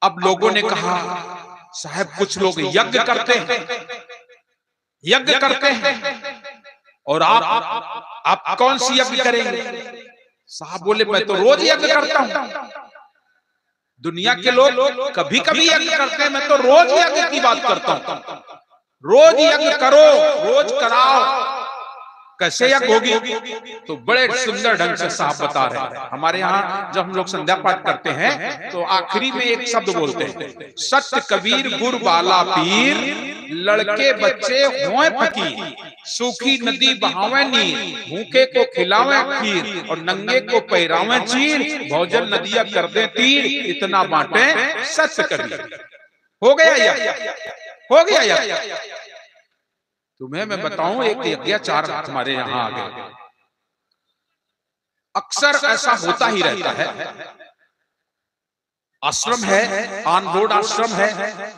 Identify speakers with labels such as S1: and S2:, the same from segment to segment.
S1: अब लोगों ने कहा साहब कुछ लोग यज्ञ करते हैं और आप कौन सी यज्ञ करेंगे? साहब बोले मैं तो रोज यज्ञ करता हूं। दुनिया के लोग कभी कभी यज्ञ करते हैं, मैं तो रोज यज्ञ की बात करता हूं। रोज यज्ञ करो, रोज कराओ, कैसे यज्ञ होगी? तो बड़े सुंदर ढंग से साहब बता रहे हैं। हमारे यहाँ जब हम लोग संध्या पाठ करते हैं तो आखिरी में एक शब्द बोलते हैं, सत्य कबीर गुर बाला पीर, लड़के बच्चे होए फकीर, सूखी नदी बहावे नीर, भूखे को खिलावे खीर और नंगे को पहरावे चीर, भोजन नदिया कर दे तीर, इतना बांटे सत्य कबीर। हो गया। तुम्हें मैं बताऊं, एक यज्ञाचार हमारे यहाँ आ गए। अक्सर ऐसा होता ही रहता है। आश्रम है, ऑन रोड आश्रम है,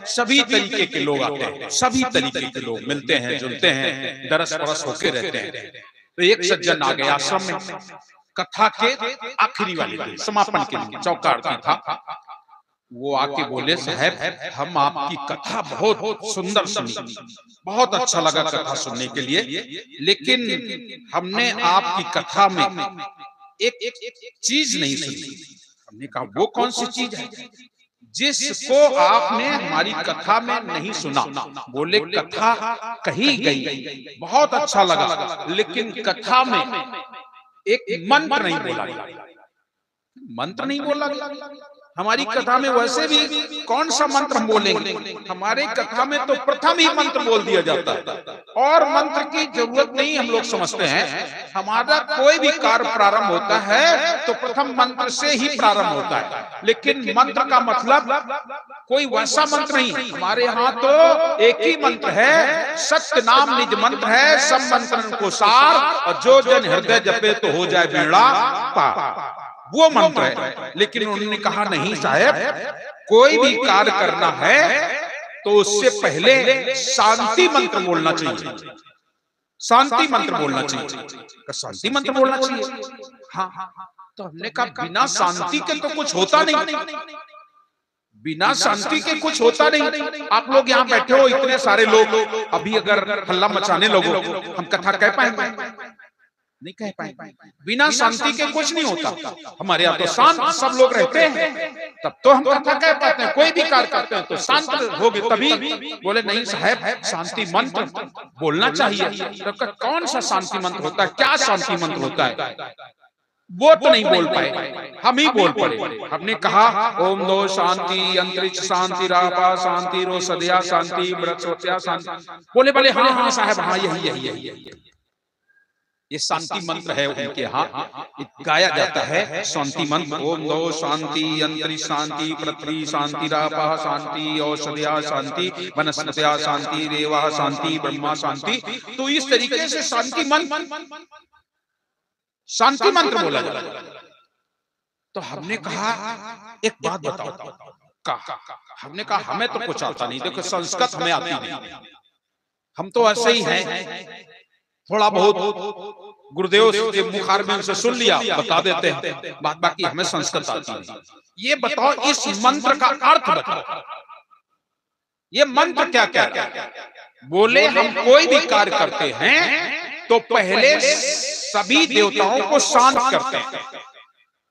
S1: सभी तरीके के लोग आते हैं, सभी तरीके के लोग मिलते हैं, जुलते हैं, दरस परस होके रहते हैं। तो एक सज्जन आ गए आश्रम में, कथा के आखिरी वाले दिन, समापन के लिए चौकार्ती था। वो आके बोले साहब हम आपकी कथा बहुत सुंदर सुनी, बहुत अच्छा लगा कथा सुनने के लिए, लेकिन हमने आपकी कथा में एक चीज नहीं सुनी। हमने कहा वो कौन सी चीज है जिसको आपने हमारी कथा में नहीं सुना? बोले कथा कही गई, बहुत अच्छा लगा, लेकिन कथा में एक मंत्र नहीं बोला गया। मंत्र नहीं बोला गया। हमारी कथा में वैसे भी कौन सा मंत्र हम बोलेंगे? हमारे कथा में तो प्रथम ही मंत्र बोल दिया जाता है और मंत्र की जरूरत नहीं हम लोग समझते हैं। हमारा कोई भी कार्य प्रारंभ होता है तो प्रथम मंत्र से ही प्रारंभ होता है, लेकिन मंत्र का मतलब कोई वैसा मंत्र नहीं। हमारे यहाँ तो एक ही मंत्र है, सत्य नाम निज मंत्र है, सब मंत्रन को सार, और जो जन हृदय जपे तो हो जाए बेड़ा पार, वो मंत्र है। लेकिन उन्होंने कहा नहीं साहब, कोई भी कार्य करना है तो उससे पहले शांति मंत्र बोलना चाहिए, शांति मंत्र बोलना चाहिए, शांति मंत्र बोलना चाहिए। हाँ, तो हमने कहा बिना शांति के तो कुछ होता नहीं, बिना शांति के कुछ होता नहीं। आप लोग यहाँ बैठे हो इतने सारे लोग, अभी अगर हल्ला मचाने लगो हम कथा कह पाएंगे? नहीं कह पाएंगे। बिना शांति के कुछ नहीं होता। हमारे यहाँ तो शांत सब लोग रहते हैं, तब तो हम कथा कह पाते हैं। कोई भी कार्य करते हैं तो शांत होगे तभी। बोले नहीं साहब, शांति मंत्र बोलना चाहिए। तो कौन सा शांति मंत्र होता है? क्या शांति मंत्र होता है? वो तो नहीं बोल पाए, हम ही बोल पड़े। हमने कहा ओम नो शांति अंतरिक्ष शांति रापा शांति रो सदया शांति वृक्षोत्या शांति। बोले बोले हाँ साहब, हाँ यही ये शांति मंत्र है। उनके यहाँ गाया जाता है शांति मंत्र। ओम नो शांति अंतरिक्ष शांति पृथ्वी शांति रापा शांति औषधया शांति वनस्पत्या शांति रेवा शांति ब्रह्मा शांति। तो इस तरीके से शांति मंत्र बोला जाता है। तो हमने कहा एक बात बताओ। हमने कहा हमें तो कुछ आता नहीं, देखो संस्कृत हमें आती नहीं, हम तो ऐसे ही हैं, थोड़ा बहुत गुरुदेव के मुखार में उनसे सुन लिया, बता देते हैं, बाकी हमें संस्कृत आती नहीं। ये बताओ इस मंत्र का अर्थ बताओ, ये मंत्र क्या क्या क्या? बोले हम कोई भी कार्य करते हैं तो पहले सभी देवताओं को शांत करते हैं।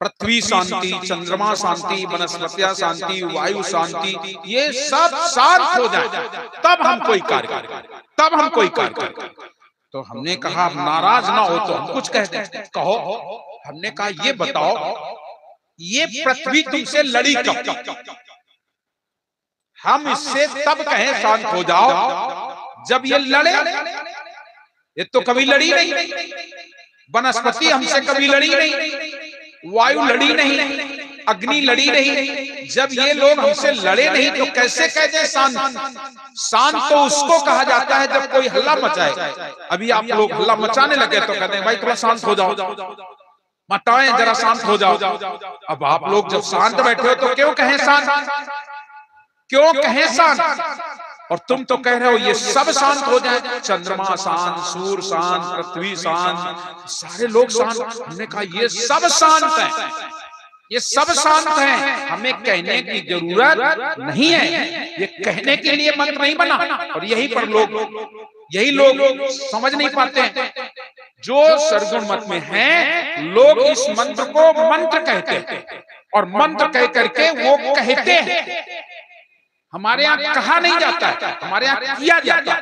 S1: पृथ्वी शांति, चंद्रमा शांति, वनस्पतियां शांति, वायु शांति, ये सब शांत हो जाए तब हम कोई कार्य करें। तो हमने कहा नाराज ना हो तो हम कुछ कहते हैं, कहो। हमने कहा ये बताओ, ये पृथ्वी तुमसे लड़ी कब? हम इससे तब कहें शांत हो जाओ जब ये लड़े। ये तो कभी लड़ी नहीं, वनस्पति हमसे कभी लड़ी नहीं, वायु लड़ी नहीं, अग्नि लड़ी नहीं। जब ये लोग हमसे लड़े नहीं तो कैसे कहते शांत? शांत तो उसको कहा जाता है जब कोई हल्ला मचाए। अभी आप लोग हल्ला मचाने लगे तो कहते हैं भाई थोड़ा शांत हो जाओ, मटाएं जरा, शांत हो जाओ। अब आप लोग जब शांत बैठे हो तो क्यों कहें शांत? क्यों कहें शांत? और तुम तो कह रहे हो ये सब शांत हो जाए, चंद्रमा शांत, सूर्य शांत, पृथ्वी शांत, सारे लोग शांत। हमने कहा ये सब शांत है, ये सब शांत हैं, हमें कहने की जरूरत नहीं है। ये कहने के लिए मंत्र नहीं बना। और यही लोग समझ नहीं पाते हैं। जो सरगुण मत में हैं, लोग इस मंत्र को मंत्र कहते हैं और मंत्र कह करके वो कहते हैं। हमारे यहाँ कहा नहीं जाता है, हमारे यहाँ किया जाता है।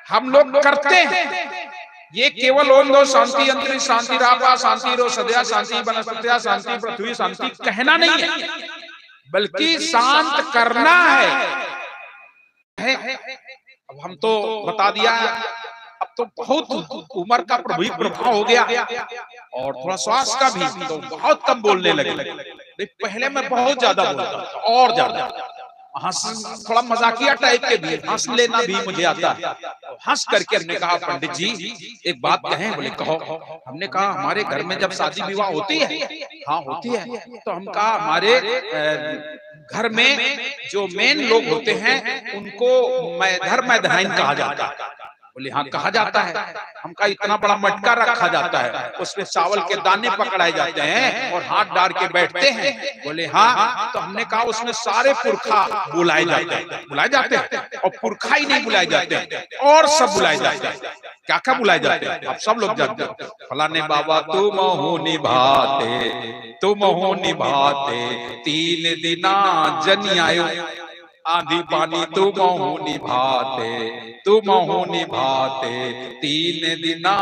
S1: हम लोग करते हैं। ये केवल ओम दो शांति अंतरिक्ष शांति रापा शांति रो सदया शांति वनस्पत्या शांति पृथ्वी शांति कहना नहीं है, बल्कि शांत करना है। अब हम तो बता दिया, अब तो बहुत उम्र का प्रभाव हो गया और थोड़ा श्वास का भी, तो बहुत कम बोलने लगे। पहले मैं बहुत ज्यादा बोलता था, और ज्यादा थोड़ा मजाकिया टाइप के भी, हंस लेना भी मुझे आता है। हंस करके हमने कहा, पंडित जी एक बात कहें? बोले कहो। हमने कहा हमारे घर में जब शादी विवाह होती है, हाँ होती है, तो हम कहा हमारे घर में जो मेन लोग होते हैं उनको मैधाइन कहा जाता है। बोले हाँ कहा जाता है। हम कहा इतना बड़ा मटका रखा जाता है, उसमें चावल के दाने पकड़ाए जाते हैं और हाथ डाल के बैठते हैं। बोले हाँ। तो हमने कहा उसमें सारे पुरखा बुलाए जाते हैं और पुरखा ही नहीं बुलाए जाते हैं, और सब बुलाए जाते हैं। क्या क्या बुलाए जाते हैं आप सब लोग जानते हैं। फलाने बाबा तुम हो निभाते 3 दिना जनी आयो, आंधी पानी तुम हो निभाते 3 दिना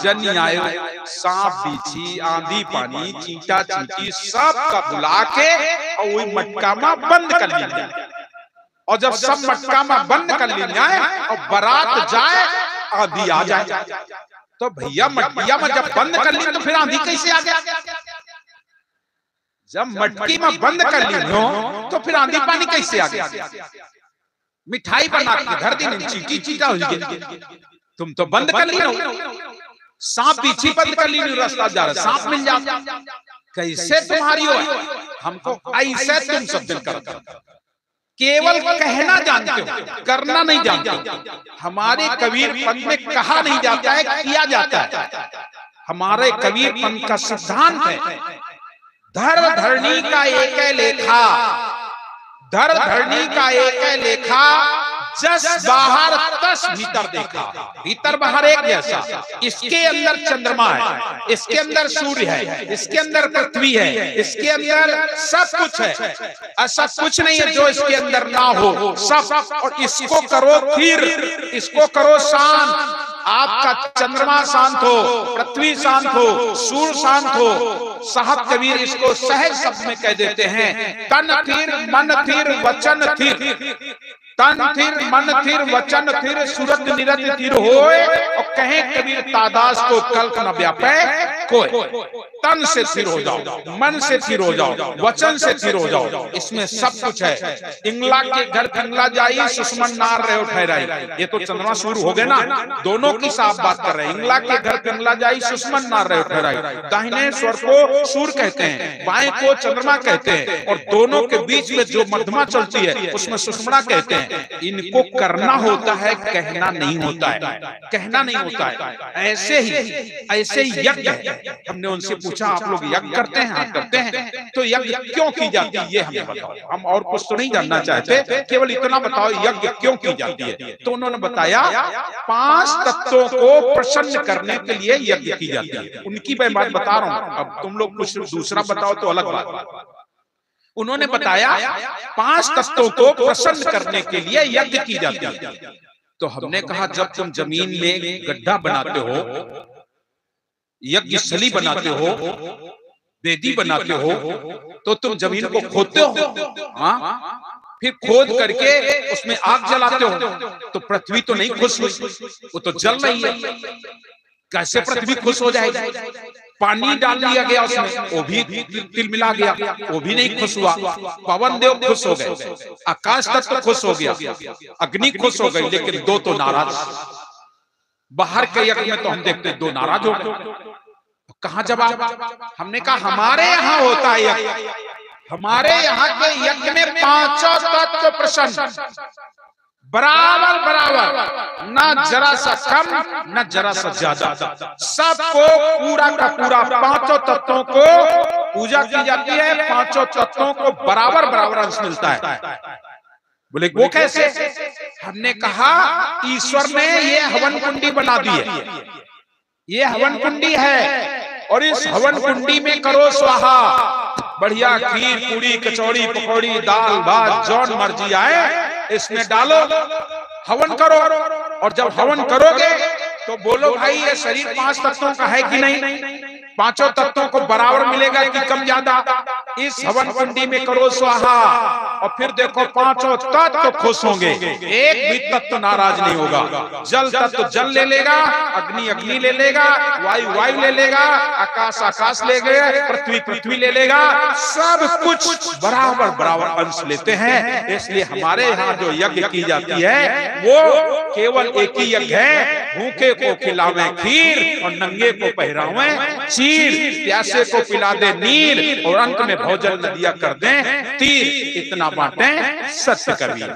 S1: जनी आयो, सांप बीछी आंधी पानी चींटा चींटी सब का बुला के और वही मटका में बंद कर लिया जाए। और जब सब मटका में बंद कर लिया जाए और बारात जाए, आंधी आ जाए। तो भैया मटकिया में जब बंद कर ली तो फिर आंधी कैसे आ गया? जब मटकी में बंद कर ली हो तो फिर आंधी पानी कैसे आ गया? मिठाई बना के घर दिन चींटी चीटा हो गई, तुम तो बंद कर ली हो। सांप पीछे बंद कर ली, रास्ता जा रहा, सांप मिल जाता। कैसे तुम्हारी हो? हमको ऐसे तुम सब दिन करते हो, केवल कहना जानते हो, करना नहीं जानते। हमारे कबीर पंथ में कहा नहीं जाता है, किया जाता है। हमारे कबीर पंथ का सिद्धांत है, धर धरणी का एक लेखा, धर धरणी का एक लेखा, जस बाहर तस भीतर देखा। भीतर बाहर एक जैसा, इसके अंदर चंद्रमा है, इसके अंदर सूर्य है, इसके अंदर पृथ्वी है, इसके अंदर सब कुछ है। ऐसा कुछ नहीं है जो इसके अंदर ना हो, सब। और इसको करो फिर, इसको करो शांत। आपका चंद्रमा शांत हो, पृथ्वी शांत हो, सूर्य शांत हो। साहब कबीर इसको सहज शब्द में कह देते हैं, तन थिर मन थिर वचन थिर, तन थिर मन थिर वचन थिर, सूरत निरत थिर होए। और कहें कबीर तादास को कल्क न व्यापे कोई। तन से थिर हो जाओ, मन से थिर हो जाओ, वचन से थिर हो जाओ, इसमें सब कुछ है। इंगला के घर पिंगला जाई, सुषमन नार रहे ठहराई। ये तो चंद्रमा सूर्य हो गए ना, दोनों की साफ बात कर रहे हैं। इंगला के घर पिंगला जाई, सुषमन नार रहे ठहराई। दाहिने स्वर को सूर्य कहते हैं, बाएं को चंद्रमा कहते हैं, और दोनों के बीच में जो मध्यमा चलती है उसमें सुषमना कहते हैं। इनको करना होता है, कहना नहीं होता है, कहना नहीं होता है। ऐसे ही यज्ञ है। हमने उनसे पूछा आप लोग यज्ञ करते हैं? हाँ करते हैं। तो यज्ञ क्यों की जाती है ये हमें बताओ। हम और कुछ तो नहीं जानना चाहते, केवल इतना बताओ यज्ञ क्यों की जाती है। तो उन्होंने बताया 5 तत्वों को प्रसन्न करने के लिए यज्ञ की जाती है। उनकी मैं बात बता रहा हूं, अब तुम लोग कुछ दूसरा बताओ तो अलग बात। उन्होंने बताया 5 तत्वों को प्रसन्न करने के लिए यज्ञ की जाती है। तो हमने कहा जब तुम जमीन में गड्ढा बनाते हो, यज्ञ स्थली बनाते हो, वेदी बनाते हो, तो तुम जमीन को खोदते हो। हाँ, फिर खोद करके उसमें आग जलाते हो, तो पृथ्वी तो नहीं खुश हुई, वो तो जल रही है। कैसे पृथ्वी खुश हो जाएगी? पानी डाल दिया गया उसमें, वो भी तिलमिला गया, वो भी नहीं खुश हुआ। पवन देव खुश हो गए, आकाश तत्व खुश हो गया, अग्नि खुश हो गई, लेकिन 2 तो नाराज। बाहर के यज्ञ में तो हम देखते 2 नाराज हो गए। कहां जवाब? हमने कहा हमारे यहाँ होता है यज्ञ, हमारे यहाँ के यज्ञ में 5 तत्व प्रसन्न। बराबर बराबर, ना जरा सा कम ना जरा सा ज्यादा, सबको पूरा का पूरा पांचों तत्वों को पूजा की जाती है, पांचों तत्वों को बराबर बराबर अंश मिलता है। बोले वो कैसे? हमने कहा ईश्वर ने ये हवन कुंडी बना दी है, ये हवन कुंडी है, और इस हवन कुंडी में करो स्वाहा, बढ़िया खीर पूरी कचौड़ी पकौड़ी दाल भात जौन मर्जी आए इसमें डालो, हवन करो। और जब हवन करोगे तो बोलो भाई ये शरीर पांच तत्वों का है कि नहीं, पांचों तत्वों को बराबर मिलेगा कि कम ज्यादा। इस हवन कुंडी में करो स्वाहा, और फिर देखो पांचों तत्व खुश होंगे, एक भी तत्व नाराज नहीं होगा। जल तत्व जल ले लेगा, अग्नि अग्नि ले लेगा, वायु वायु ले लेगा, आकाश आकाश ले गए, पृथ्वी पृथ्वी ले लेगा, सब कुछ बराबर बराबर अंश लेते हैं। इसलिए हमारे यहाँ जो यज्ञ की जाती है वो केवल एक ही यज्ञ है, भूखे को खिलावे खीर और नंगे को पहरावे चीर, प्यासे को पिला दे नीर और अंत में भोजन नदिया कर दें तीर, इतना बांटे सत्य कबीर।